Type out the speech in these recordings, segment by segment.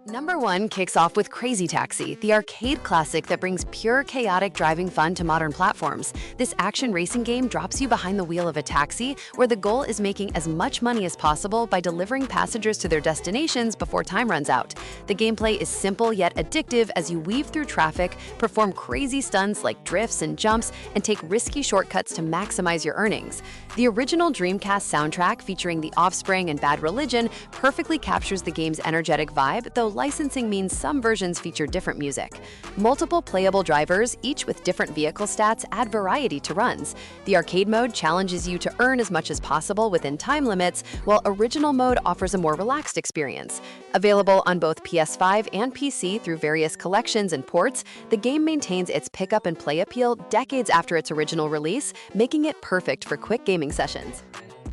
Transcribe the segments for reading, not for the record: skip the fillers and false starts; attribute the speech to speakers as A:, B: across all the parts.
A: Number 1 kicks off with Crazy Taxi, the arcade classic that brings pure chaotic driving fun to modern platforms. This action racing game drops you behind the wheel of a taxi, where the goal is making as much money as possible by delivering passengers to their destinations before time runs out. The gameplay is simple yet addictive as you weave through traffic, perform crazy stunts like drifts and jumps, and take risky shortcuts to maximize your earnings. The original Dreamcast soundtrack, featuring The Offspring and Bad Religion, perfectly captures the game's energetic vibe, though licensing means some versions feature different music. Multiple playable drivers, each with different vehicle stats, add variety to runs. The arcade mode challenges you to earn as much as possible within time limits, while original mode offers a more relaxed experience. Available on both PS5 and PC through various collections and ports, the game maintains its pick-up and play appeal decades after its original release, making it perfect for quick gaming sessions.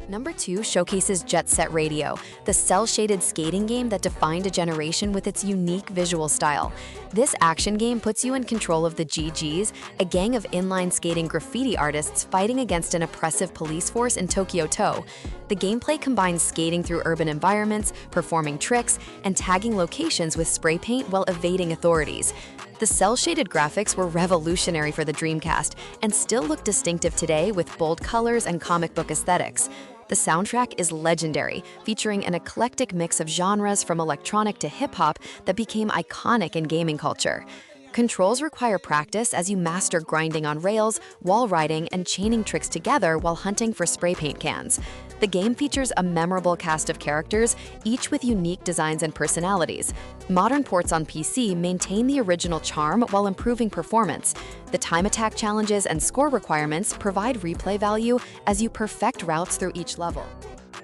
A: Number 2 showcases Jet Set Radio, the cel-shaded skating game that defined a generation with its unique visual style. This action game puts you in control of the GGs, a gang of inline skating graffiti artists fighting against an oppressive police force in Tokyo To. The gameplay combines skating through urban environments, performing tricks, and tagging locations with spray paint while evading authorities. The cel-shaded graphics were revolutionary for the Dreamcast and still look distinctive today with bold colors and comic book aesthetics. The soundtrack is legendary, featuring an eclectic mix of genres from electronic to hip-hop that became iconic in gaming culture. Controls require practice as you master grinding on rails, wall riding, and chaining tricks together while hunting for spray paint cans. The game features a memorable cast of characters, each with unique designs and personalities. Modern ports on PC maintain the original charm while improving performance. The time attack challenges and score requirements provide replay value as you perfect routes through each level.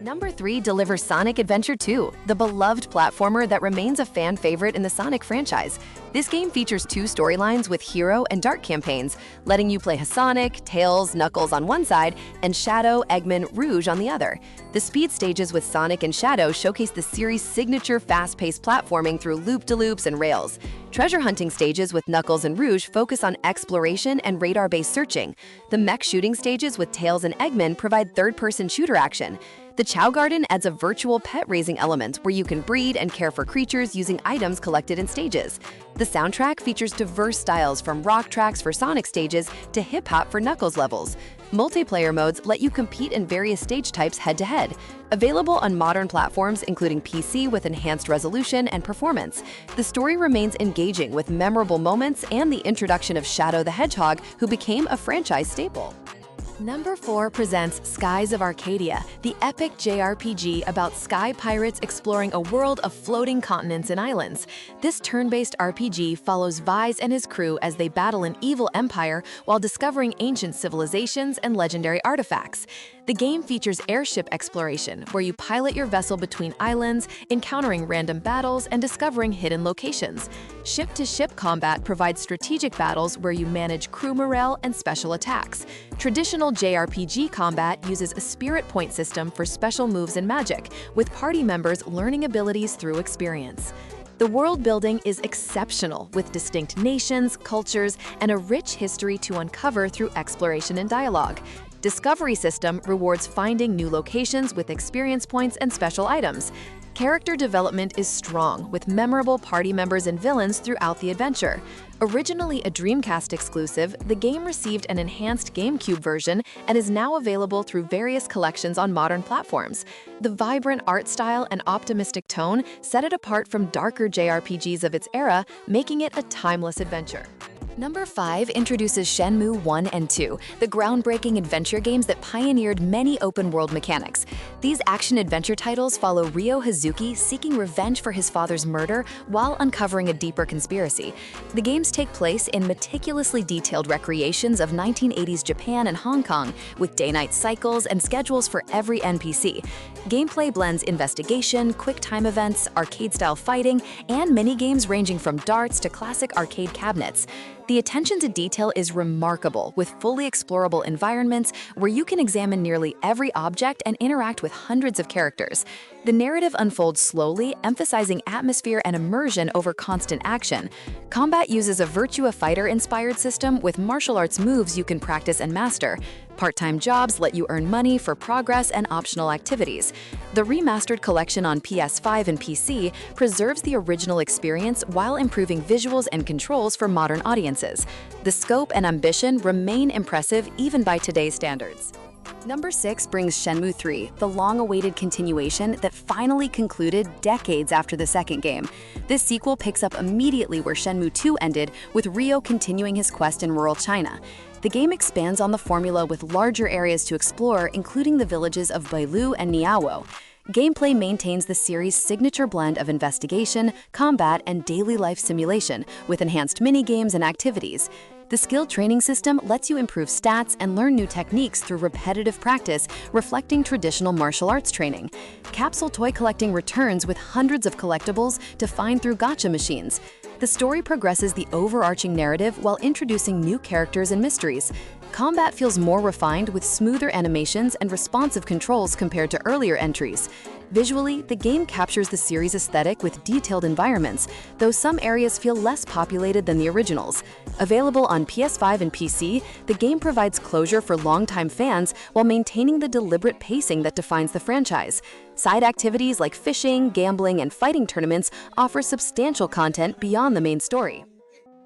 A: Number 3 delivers Sonic Adventure 2, the beloved platformer that remains a fan favorite in the Sonic franchise. This game features 2 storylines with hero and dark campaigns, letting you play Sonic, Tails, Knuckles on one side, and Shadow, Eggman, Rouge on the other. The speed stages with Sonic and Shadow showcase the series' signature fast-paced platforming through loop-de-loops and rails. Treasure hunting stages with Knuckles and Rouge focus on exploration and radar-based searching. The mech shooting stages with Tails and Eggman provide third-person shooter action. The Chow Garden adds a virtual pet-raising element where you can breed and care for creatures using items collected in stages. The soundtrack features diverse styles from rock tracks for Sonic stages to hip-hop for Knuckles levels. Multiplayer modes let you compete in various stage types head-to-head. Available on modern platforms including PC with enhanced resolution and performance. The story remains engaging with memorable moments and the introduction of Shadow the Hedgehog, who became a franchise staple. Number 4 presents Skies of Arcadia, the epic JRPG about sky pirates exploring a world of floating continents and islands. This turn-based RPG follows Vise and his crew as they battle an evil empire while discovering ancient civilizations and legendary artifacts. The game features airship exploration, where you pilot your vessel between islands, encountering random battles and discovering hidden locations. Ship-to-ship combat provides strategic battles where you manage crew morale and special attacks. Traditional JRPG combat uses a spirit point system for special moves and magic, with party members learning abilities through experience. The world building is exceptional, with distinct nations, cultures, and a rich history to uncover through exploration and dialogue. Discovery system rewards finding new locations with experience points and special items. Character development is strong, with memorable party members and villains throughout the adventure. Originally a Dreamcast exclusive, the game received an enhanced GameCube version and is now available through various collections on modern platforms. The vibrant art style and optimistic tone set it apart from darker JRPGs of its era, making it a timeless adventure. Number 5 introduces Shenmue I and II, the groundbreaking adventure games that pioneered many open-world mechanics. These action-adventure titles follow Ryo Hazuki seeking revenge for his father's murder while uncovering a deeper conspiracy. The games take place in meticulously detailed recreations of 1980s Japan and Hong Kong, with day-night cycles and schedules for every NPC. Gameplay blends investigation, quick-time events, arcade-style fighting, and mini-games ranging from darts to classic arcade cabinets. The attention to detail is remarkable, with fully explorable environments where you can examine nearly every object and interact with hundreds of characters. The narrative unfolds slowly, emphasizing atmosphere and immersion over constant action. Combat uses a Virtua Fighter-inspired system with martial arts moves you can practice and master. Part-time jobs let you earn money for progress and optional activities. The remastered collection on PS5 and PC preserves the original experience while improving visuals and controls for modern audiences. The scope and ambition remain impressive even by today's standards. Number 6 brings Shenmue III, the long-awaited continuation that finally concluded decades after the second game. This sequel picks up immediately where Shenmue II ended, with Ryo continuing his quest in rural China. The game expands on the formula with larger areas to explore, including the villages of Bailu and Niawo. Gameplay maintains the series' signature blend of investigation, combat, and daily life simulation, with enhanced minigames and activities. The skill training system lets you improve stats and learn new techniques through repetitive practice, reflecting traditional martial arts training. Capsule toy collecting returns with hundreds of collectibles to find through gacha machines. The story progresses the overarching narrative while introducing new characters and mysteries. Combat feels more refined with smoother animations and responsive controls compared to earlier entries. Visually, the game captures the series' aesthetic with detailed environments, though some areas feel less populated than the originals. Available on PS5 and PC, the game provides closure for longtime fans while maintaining the deliberate pacing that defines the franchise. Side activities like fishing, gambling, and fighting tournaments offer substantial content beyond the main story.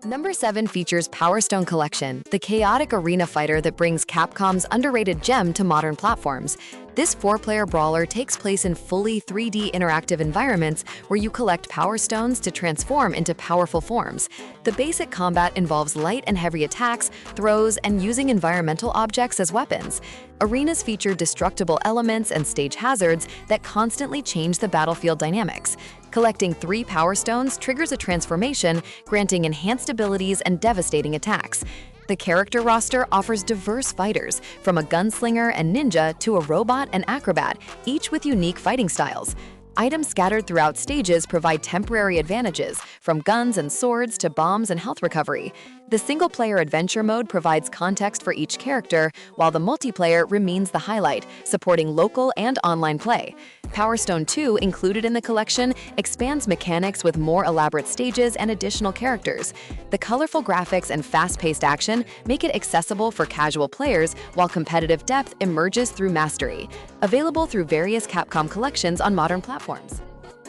A: Number 7 features Power Stone Collection, the chaotic arena fighter that brings Capcom's underrated gem to modern platforms. This 4-player brawler takes place in fully 3D interactive environments where you collect Power Stones to transform into powerful forms. The basic combat involves light and heavy attacks, throws, and using environmental objects as weapons. Arenas feature destructible elements and stage hazards that constantly change the battlefield dynamics. Collecting 3 Power Stones triggers a transformation, granting enhanced abilities and devastating attacks. The character roster offers diverse fighters, from a gunslinger and ninja to a robot and acrobat, each with unique fighting styles. Items scattered throughout stages provide temporary advantages, from guns and swords to bombs and health recovery. The single-player adventure mode provides context for each character, while the multiplayer remains the highlight, supporting local and online play. Power Stone 2, included in the collection, expands mechanics with more elaborate stages and additional characters. The colorful graphics and fast-paced action make it accessible for casual players, while competitive depth emerges through mastery. Available through various Capcom collections on modern platforms.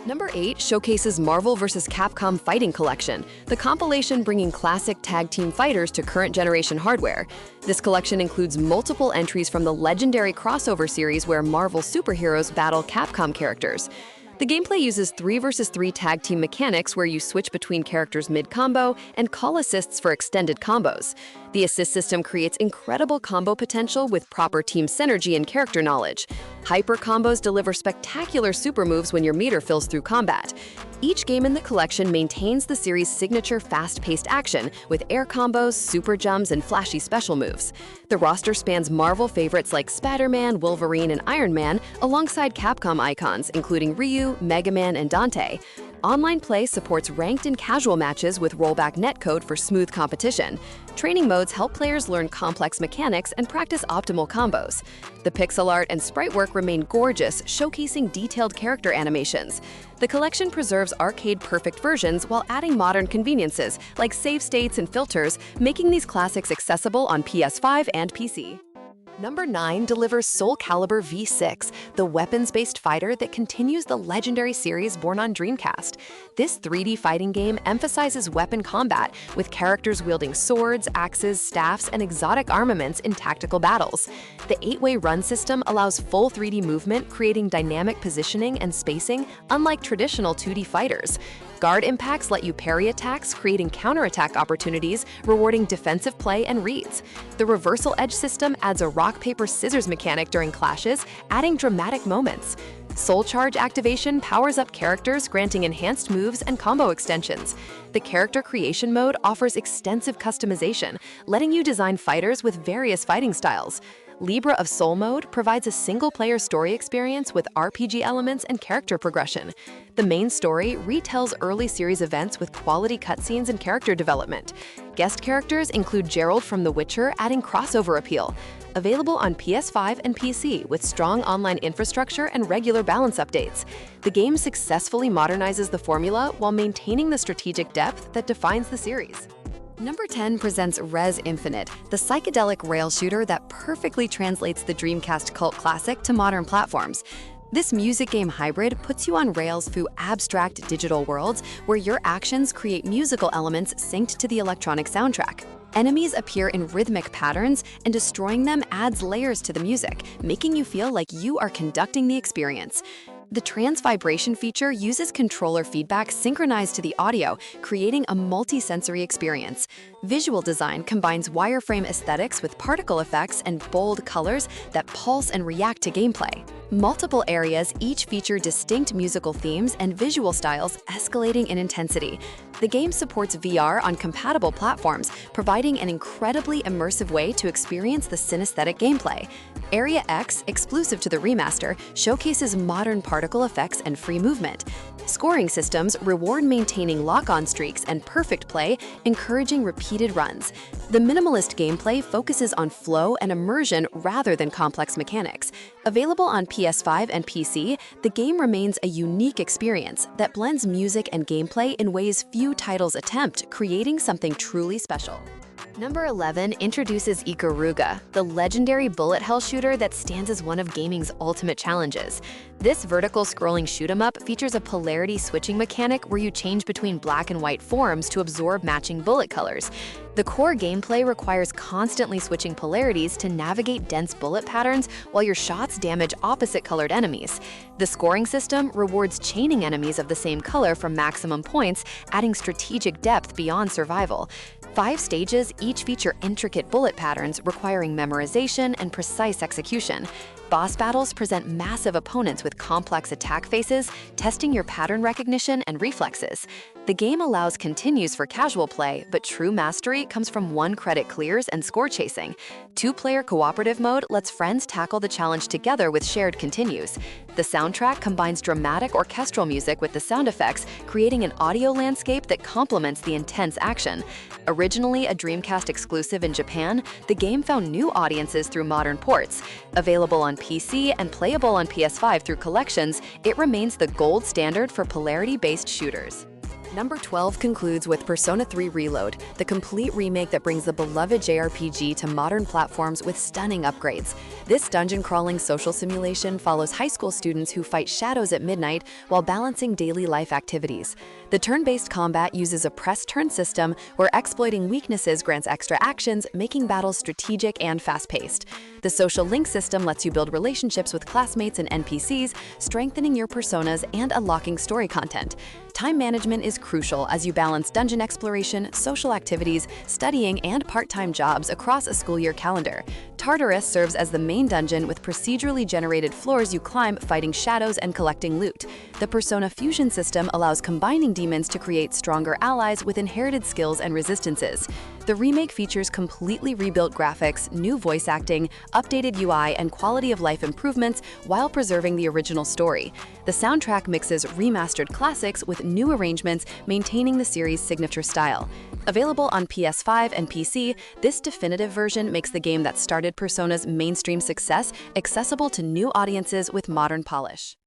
A: Number 8 showcases Marvel vs. Capcom Fighting Collection, the compilation bringing classic tag team fighters to current-generation hardware. This collection includes multiple entries from the legendary crossover series where Marvel superheroes battle Capcom characters. The gameplay uses 3 vs. 3 tag team mechanics where you switch between characters mid-combo and call assists for extended combos. The assist system creates incredible combo potential with proper team synergy and character knowledge. Hyper combos deliver spectacular super moves when your meter fills through combat. Each game in the collection maintains the series' signature fast-paced action with air combos, super jumps, and flashy special moves. The roster spans Marvel favorites like Spider-Man, Wolverine, and Iron Man, alongside Capcom icons including Ryu, Mega Man, and Dante. Online play supports ranked and casual matches with rollback netcode for smooth competition. Training modes help players learn complex mechanics and practice optimal combos. The pixel art and sprite work remain gorgeous, showcasing detailed character animations. The collection preserves arcade-perfect versions while adding modern conveniences like save states and filters, making these classics accessible on PS5 and PC. Number 9 delivers Soulcalibur VI, the weapons-based fighter that continues the legendary series born on Dreamcast. This 3D fighting game emphasizes weapon combat, with characters wielding swords, axes, staffs, and exotic armaments in tactical battles. The 8-way run system allows full 3D movement, creating dynamic positioning and spacing, unlike traditional 2D fighters. Guard impacts let you parry attacks, creating counterattack opportunities, rewarding defensive play and reads. The reversal edge system adds a rock-paper-scissors mechanic during clashes, adding dramatic moments. Soul Charge activation powers up characters, granting enhanced moves and combo extensions. The character creation mode offers extensive customization, letting you design fighters with various fighting styles. Libra of Soul mode provides a single-player story experience with RPG elements and character progression. The main story retells early series events with quality cutscenes and character development. Guest characters include Geralt from The Witcher, adding crossover appeal. Available on PS5 and PC with strong online infrastructure and regular balance updates. The game successfully modernizes the formula while maintaining the strategic depth that defines the series. Number 10 presents Rez Infinite, the psychedelic rail shooter that perfectly translates the Dreamcast cult classic to modern platforms. This music game hybrid puts you on rails through abstract digital worlds where your actions create musical elements synced to the electronic soundtrack. Enemies appear in rhythmic patterns, and destroying them adds layers to the music, making you feel like you are conducting the experience. The trans vibration feature uses controller feedback synchronized to the audio, creating a multi-sensory experience. Visual design combines wireframe aesthetics with particle effects and bold colors that pulse and react to gameplay. Multiple areas each feature distinct musical themes and visual styles escalating in intensity. The game supports VR on compatible platforms, providing an incredibly immersive way to experience the synesthetic gameplay. Area X, exclusive to the remaster, showcases modern particle effects and free movement. Scoring systems reward maintaining lock-on streaks and perfect play, encouraging repeated runs. The minimalist gameplay focuses on flow and immersion rather than complex mechanics. Available on PS5 and PC, the game remains a unique experience that blends music and gameplay in ways few titles attempt, creating something truly special. Number 11 introduces Ikaruga, the legendary bullet hell shooter that stands as one of gaming's ultimate challenges. This vertical scrolling shoot-'em-up features a polarity switching mechanic where you change between black and white forms to absorb matching bullet colors. The core gameplay requires constantly switching polarities to navigate dense bullet patterns while your shots damage opposite-colored enemies. The scoring system rewards chaining enemies of the same color for maximum points, adding strategic depth beyond survival. 5 stages each feature intricate bullet patterns requiring memorization and precise execution. Boss battles present massive opponents with complex attack faces, testing your pattern recognition and reflexes. The game allows continues for casual play, but true mastery comes from 1 credit clears and score chasing. 2-player cooperative mode lets friends tackle the challenge together with shared continues. The soundtrack combines dramatic orchestral music with the sound effects, creating an audio landscape that complements the intense action. Originally a Dreamcast exclusive in Japan, the game found new audiences through modern ports. Available on PC and playable on PS5 through collections, it remains the gold standard for polarity-based shooters. Number 12 concludes with Persona 3 Reload, the complete remake that brings the beloved JRPG to modern platforms with stunning upgrades. This dungeon-crawling social simulation follows high school students who fight shadows at midnight while balancing daily life activities. The turn-based combat uses a press-turn system where exploiting weaknesses grants extra actions, making battles strategic and fast-paced. The social link system lets you build relationships with classmates and NPCs, strengthening your personas and unlocking story content. Time management is crucial as you balance dungeon exploration, social activities, studying, and part-time jobs across a school year calendar. Tartarus serves as the main dungeon with procedurally generated floors you climb, fighting shadows and collecting loot. The Persona Fusion system allows combining demons to create stronger allies with inherited skills and resistances. The remake features completely rebuilt graphics, new voice acting, updated UI, and quality-of-life improvements while preserving the original story. The soundtrack mixes remastered classics with new arrangements, maintaining the series' signature style. Available on PS5 and PC, this definitive version makes the game that started Persona's mainstream success accessible to new audiences with modern polish.